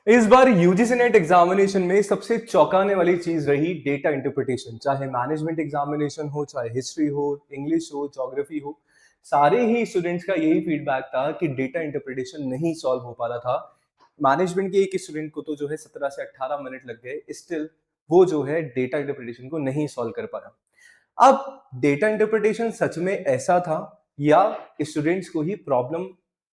इस बार UGC net examination में सबसे चौंकाने वाली चीज रही डेटा इंटरप्रिटेशन। चाहे मैनेजमेंट एग्जामिनेशन हो, चाहे हिस्ट्री हो, इंग्लिश हो, ज्योग्राफी हो, सारे ही स्टूडेंट्स का यही फीडबैक था कि डेटा इंटरप्रिटेशन नहीं सॉल्व हो पा रहा था। मैनेजमेंट के एक स्टूडेंट को तो जो है 17 से 18 मिनट लग गए, स्टिल वो जो है डेटा इंटरप्रिटेशन को नहीं सॉल्व कर पाया। अब डेटा इंटरप्रिटेशन सच में ऐसा था या स्टूडेंट्स को ही प्रॉब्लम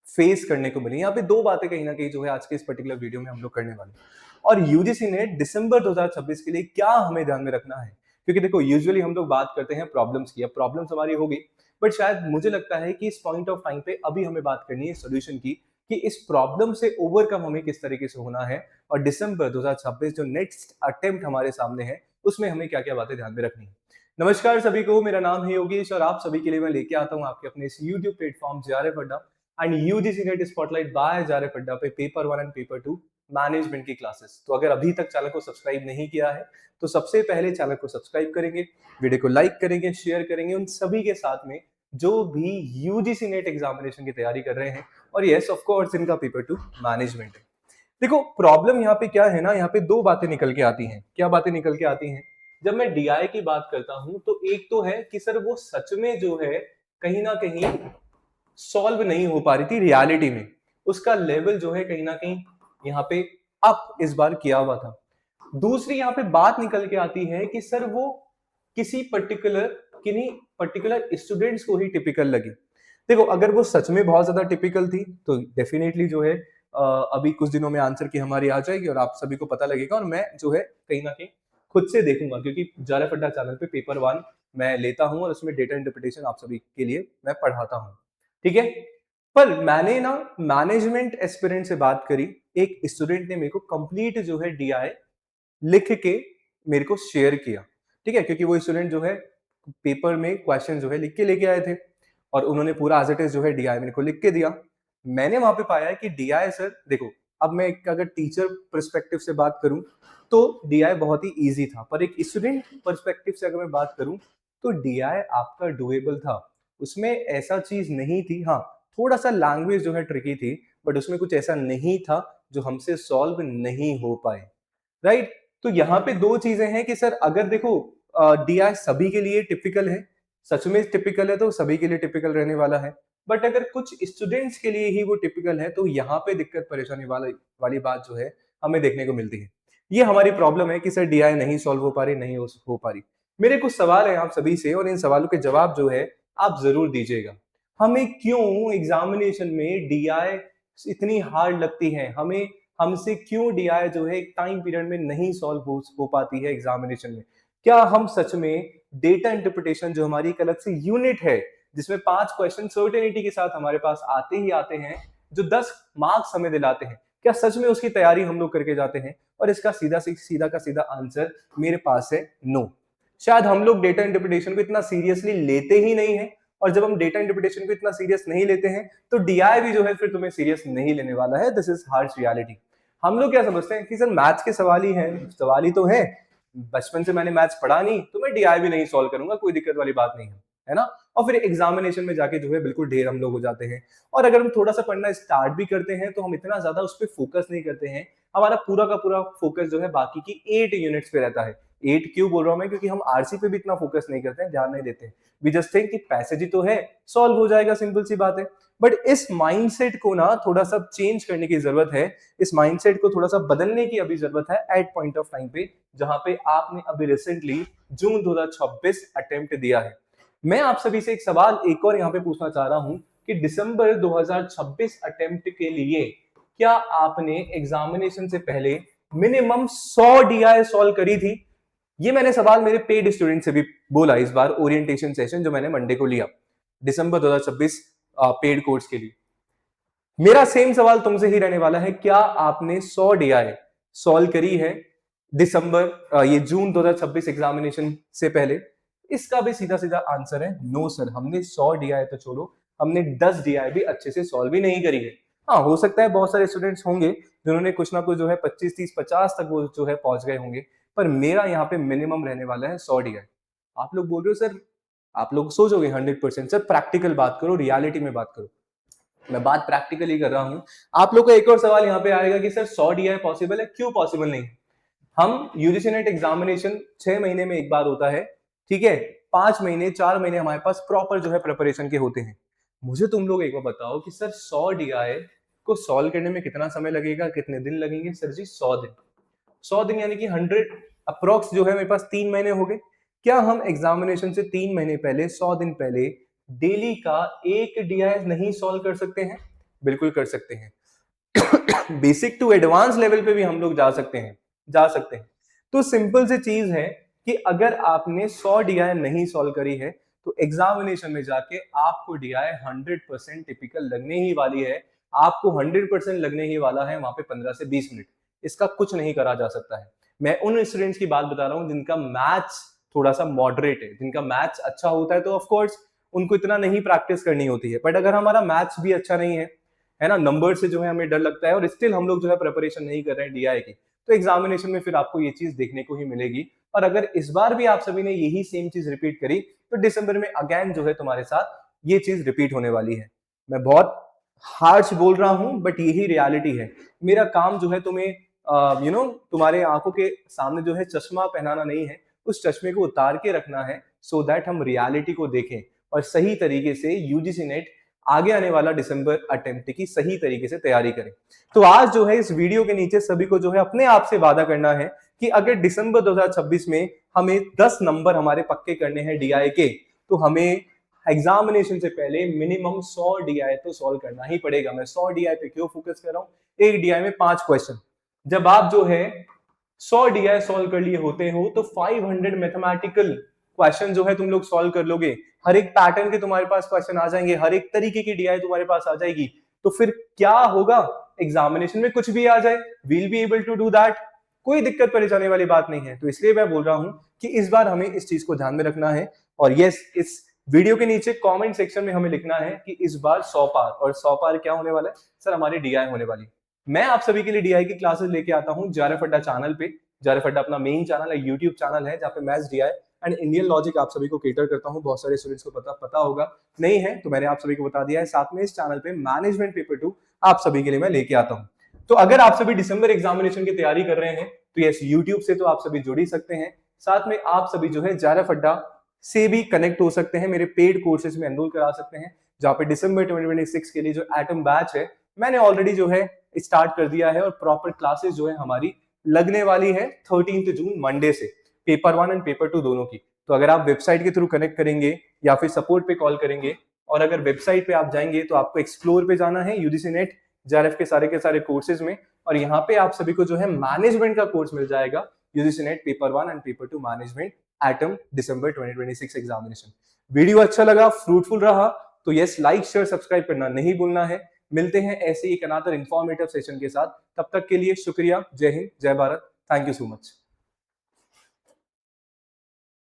फेस करने को मिली? यहाँ पे दो बातें कहीं ना कहीं जो है आज के इस पर्टिकुलर वीडियो में हम लोग करने वाले हैं। और यूजीसी ने दिसंबर 2026 के लिए क्या हमें ध्यान में रखना है, क्योंकि देखो यूजुअली हम लोग बात करते हैं प्रॉब्लम्स की। अब प्रॉब्लम्स हमारी होगी, बट शायद मुझे लगता है कि इस पॉइंट ऑफ टाइम पे अभी हमें बात करनी है सोल्यूशन की, कि इस प्रॉब्लम से ओवरकम हमें किस तरीके से होना है, और दिसंबर 2026 जो नेक्स्ट अटेम्प्ट हमारे सामने है उसमें हमें क्या क्या बातें ध्यान में रखनी है। नमस्कार सभी को, मेरा नाम है योगेश और आप सभी के लिए मैं लेके आता हूँ आपके अपने इस YouTube platform JRF Adda and UGC NET spotlight by JRF Adda पे पेपर 1 एंड पेपर 2 मैनेजमेंट की क्लासेस। तो अगर अभी तक चैनल को सब्सक्राइब नहीं किया है तो सबसे पहले चैनल को सब्सक्राइब करेंगे, वीडियो को लाइक करेंगे, शेयर करेंगे उन सभी के साथ में जो भी यूजीसी नेट एग्जामिनेशन की तैयारी कर रहे हैं, और यस ऑफ कोर्स इनका पेपर 2 मैनेजमेंट है। देखो प्रॉब्लम यहाँ पे क्या है ना, यहाँ पे दो बातें निकल के आती हैं। क्या बातें निकल के आती हैं? जब मैं डीआई की बात करता हूं तो एक तो है कि सर वो सच में जो है कहीं ना कहीं सॉल्व नहीं हो पा रही थी रियलिटी में, उसका लेवल जो है कहीं ना कहीं यहाँ पे अप इस बार किया हुआ था। दूसरी यहाँ पे बात निकल के आती है कि सर वो किसी पर्टिकुलर किन्हीं पर्टिकुलर स्टूडेंट्स को ही टिपिकल लगी। देखो अगर वो सच में बहुत ज्यादा टिपिकल थी तो डेफिनेटली जो है अभी कुछ दिनों में आंसर की हमारी आ जाएगी और आप सभी को पता लगेगा, और मैं जो है कहीं ना कहीं खुद से देखूंगा, क्योंकि जारफ अड्डा चैनल पे पेपर 1 मैं लेता हूं और उसमें डेटा इंटरप्रिटेशन आप सभी के लिए मैं पढ़ाता हूं। ठीक है, पर मैंने ना मैनेजमेंट एस्पिरेंट से बात करी। एक स्टूडेंट ने मेरे को कंप्लीट जो है डीआई लिख के मेरे को शेयर किया। ठीक है, क्योंकि वो स्टूडेंट जो है पेपर में क्वेश्चन जो है लिख के लेके आए थे और उन्होंने पूरा एज इट इज जो है डीआई मेरे को लिख के दिया। मैंने वहां पे पाया कि डीआई सर देखो, अब मैं अगर टीचर पर्सपेक्टिव से बात करूं तो डीआई बहुत ही इजी था, पर एक स्टूडेंट पर्सपेक्टिव से अगर मैं बात करूं तो डीआई आपका डुएबल था। उसमें ऐसा चीज नहीं थी, हाँ थोड़ा सा लैंग्वेज जो है ट्रिकी थी, बट उसमें कुछ ऐसा नहीं था जो हमसे सॉल्व नहीं हो पाए। राइट, तो यहाँ पे दो चीजें हैं कि सर अगर देखो डीआई सभी के लिए टिपिकल है, सच में टिपिकल है तो सभी के लिए टिपिकल रहने वाला है, बट अगर कुछ स्टूडेंट्स के लिए ही वो टिपिकल है तो यहाँ पे दिक्कत परेशानी वाली बात जो है हमें देखने को मिलती है। ये हमारी प्रॉब्लम है कि सर डीआई नहीं सॉल्व हो पा रही, नहीं हो पा रही। मेरे कुछ सवाल है आप सभी से और इन सवालों के जवाब जो है आप जरूर दीजिएगा। हमें क्यों एग्जामिनेशन में डीआई इतनी हार्ड लगती है? हमें हमसे क्यों डीआई जो है एक टाइम पीरियड में नहीं सॉल्व हो पाती है एग्जामिनेशन में? क्या हम सच में डेटा इंटरप्रिटेशन जो हमारी एक अलग से यूनिट है जिसमें 5 क्वेश्चन सर्टेनिटी के साथ हमारे पास आते ही आते हैं, जो 10 मार्क्स हमें दिलाते हैं, क्या सच में उसकी तैयारी हम लोग करके जाते हैं? और इसका सीधा का सीधा आंसर मेरे पास है नो। शायद हम लोग डेटा इंटरप्रिटेशन को इतना सीरियसली लेते ही नहीं है, और जब हम डेटा इंटरप्रिटेशन को इतना सीरियस नहीं लेते हैं तो डीआई भी जो है फिर तुम्हें सीरियस नहीं लेने वाला है। This is harsh reality. हम लोग क्या समझते हैं कि सर मैथ्स के सवाल ही हैं, सवाल ही तो है, बचपन से मैंने मैथ्स पढ़ा नहीं तो मैं डीआई भी नहीं सॉल्व करूंगा, कोई दिक्कत वाली बात नहीं है ना? और फिर एग्जामिनेशन में जाके जो है बिल्कुल ढेर हम लोग हो जाते हैं। और अगर हम थोड़ा सा पढ़ना स्टार्ट भी करते हैं तो हम इतना ज्यादा उस पर फोकस नहीं करते हैं, हमारा पूरा का पूरा फोकस जो है बाकी की 8 यूनिट्स पे रहता है। 8 क्यों बोल रहा हूं मैं? क्योंकि हम आरसी पे भी इतना फोकस नहीं करते हैं, ध्यान नहीं देते हैं। वी जस्ट थिंक कि पैसेज ही तो है, सॉल्व हो जाएगा, सिंपल सी बात है। बट इस माइंडसेट को ना थोड़ा सा चेंज करने की जरूरत है, इस माइंडसेट को थोड़ा सा बदलने की अभी जरूरत है एट पॉइंट ऑफ टाइम पे, जहां पे आपने अभी रिसेंटली जून 2026 अटेम्प्ट दिया है। मैं आप सभी से एक सवाल एक और यहाँ पे पूछना चाह रहा हूं कि दिसंबर 2026 अटेम्प्ट के लिए क्या आपने एग्जामिनेशन से पहले मिनिमम 100 डीआई सॉल्व करी थी? ये मैंने सवाल मेरे पेड स्टूडेंट से भी बोला इस बार ओरिएंटेशन सेशन जो मैंने मंडे को लिया दिसंबर 2026 पेड कोर्स के लिए। मेरा सेम सवाल तुमसे ही रहने वाला है, क्या आपने 100 डीआई सॉल्व करी है दिसंबर ये जून 2026 एग्जामिनेशन से पहले? इसका भी सीधा सीधा आंसर है नो सर, हमने 100 डीआई तो छोड़ो, हमने 10 डीआई भी अच्छे से सॉल्व ही नहीं करी है। हाँ हो सकता है बहुत सारे स्टूडेंट्स होंगे जिन्होंने कुछ ना कुछ जो है 25 30 50 तक वो जो है पहुंच गए होंगे, पर मेरा यहाँ पे मिनिमम रहने वाला है 100 डीआई। आप लोग बोल रहे हो सर, आप लोग सोचोगे 100%, सर प्रैक्टिकल बात करो, रियलिटी में बात करो। मैं बात प्रैक्टिकली कर रहा हूं। आप लोग का एक और सवाल यहाँ पे आएगा कि सर 100 DI पॉसिबल है, क्यों पॉसिबल नहीं? हम यूजीसी नेट एग्जामिनेशन 6 महीने में एक बार होता है, ठीक है? 5 महीने 4 महीने हमारे पास प्रॉपर जो है प्रिपरेशन के होते हैं। मुझे तुम लोग एक बार बताओ कि सर 100 DI को सॉल्व करने में कितना समय लगेगा, कितने दिन लगेंगे? सर जी 100 दिन। 100 दिन यानी कि 100 अप्रोक्स जो है मेरे पास 3 महीने हो गए। क्या हम एग्जामिनेशन से 3 महीने पहले 100 दिन पहले डेली का एक DI नहीं सॉल्व कर सकते हैं? बिल्कुल कर सकते हैं। बेसिक टू एडवांस लेवल पे भी हम लोग जा सकते हैं। तो सिंपल सी चीज है कि अगर आपने 100 DI नहीं सॉल्व करी है तो एग्जामिनेशन में जाके आपको DI 100% टिपिकल लगने ही वाली है। आपको 100% लगने ही वाला है वहां पे 15 से 20 मिनट। इसका कुछ नहीं करा जा सकता है। मैं उन स्टूडेंट्स की बात बता रहा हूं जिनका मैथ्स थोड़ा सा मॉडरेट है, जिनका मैथ्स अच्छा होता है तो ऑफ कोर्स उनको इतना नहीं प्रैक्टिस करनी होती है। बट अगर हमारा मैथ्स भी अच्छा नहीं है ना, नंबर से जो है हमें डर लगता है और स्टिल हम लोग जो है प्रिपरेशन नहीं कर रहे हैं DI की, तो एग्जामिनेशन में फिर आपको ये चीज देखने को ही मिलेगी। और अगर इस बार भी आप सभी ने यही सेम चीज रिपीट करी तो दिसंबर में अगेन जो है तुम्हारे साथ ये चीज रिपीट होने वाली है। मैं बहुत हार्श बोल रहा हूं बट यही रियलिटी है। मेरा काम जो है तुम्हें तुम्हारे आंखों के सामने जो है चश्मा पहनाना नहीं है, उस चश्मे को उतार के रखना है सो दैट हम रियलिटी को देखें और सही तरीके से यूजीसी नेट आगे आने वाला दिसंबर अटेम्प्ट की सही तरीके से तैयारी करें। तो आज जो है इस वीडियो के नीचे सभी को जो है अपने आप से वादा करना है कि अगर दिसंबर 2026 में हमें 10 नंबर हमारे पक्के करने हैं DI के, तो हमें एग्जामिनेशन से पहले मिनिमम 100 DI तो सॉल्व करना ही पड़ेगा। मैं 100 DI पे क्यों फोकस कर रहा हूँ? एक DI में 5 क्वेश्चन। जब आप जो है 100 DI सॉल्व कर लिए होते हो तो 500 मैथमेटिकल क्वेश्चन जो है तुम लोग सॉल्व कर लोगे। हर एक पैटर्न के तुम्हारे पास क्वेश्चन आ जाएंगे, हर एक तरीके की DI तुम्हारे पास आ जाएगी। तो फिर क्या होगा? एग्जामिनेशन में कुछ भी आ जाए, will be able to do that. कोई दिक्कत परेशानी वाली बात नहीं है। तो इसलिए मैं बोल रहा हूं कि इस बार हमें इस चीज को ध्यान में रखना है। और यस, इस वीडियो के नीचे कमेंट सेक्शन में हमें लिखना है कि इस बार 100 पार। और 100 पार क्या होने वाला है? सर हमारी DI होने वाली। मैं आप सभी के लिए DI की क्लासेस लेके आता हूं JRF अड्डा चैनल पे। JRF अड्डा अपना मेन चैनल है, यूट्यूब चैनल है जहाँ पे maths DI and Indian logic आप सभी को केटर करता हूं। बहुत सारे स्टूडेंट्स को पता होगा, नहीं है तो मैंने आप सभी को बता दिया है। साथ में इस चैनल पे मैनेजमेंट पेपर 2 आप सभी के लिए मैं लेके आता हूं। तो अगर आप सभी दिसंबर एग्जामिनेशन की तैयारी कर रहे हैं तो यस, यूट्यूब से तो आप सभी जुड़ ही सकते हैं। साथ में आप सभी जो है JRF अड्डा से भी कनेक्ट हो सकते हैं, मेरे पेड कोर्सेज में एनरोल करा सकते हैं, जहां पे दिसंबर 2026 के लिए जो एटम बैच है मैंने ऑलरेडी जो है स्टार्ट कर दिया है और प्रॉपर क्लासेस जो है हमारी लगने वाली है 13 जून मंडे से, पेपर 1 एंड पेपर 2 दोनों की। तो अगर आप वेबसाइट के थ्रू कनेक्ट करेंगे या फिर सपोर्ट पे कॉल करेंगे, और अगर वेबसाइट पे आप जाएंगे तो आपको एक्सप्लोर पे जाना है, यूजीसी नेट JRF के सारे कोर्सेज में, और यहाँ पे आप सभी को जो है मैनेजमेंट का कोर्स मिल जाएगा, UGC net paper 1 and paper 2 management atom December 2026 examination. Video अच्छा लगा, फ्रूटफुल रहा तो यस, लाइक शेयर सब्सक्राइब करना नहीं भूलना है। मिलते हैं ऐसे ही एक अनदर इंफॉर्मेटिव सेशन के साथ। तब तक के लिए शुक्रिया। जय हिंद, जय Bharat. Thank you so much.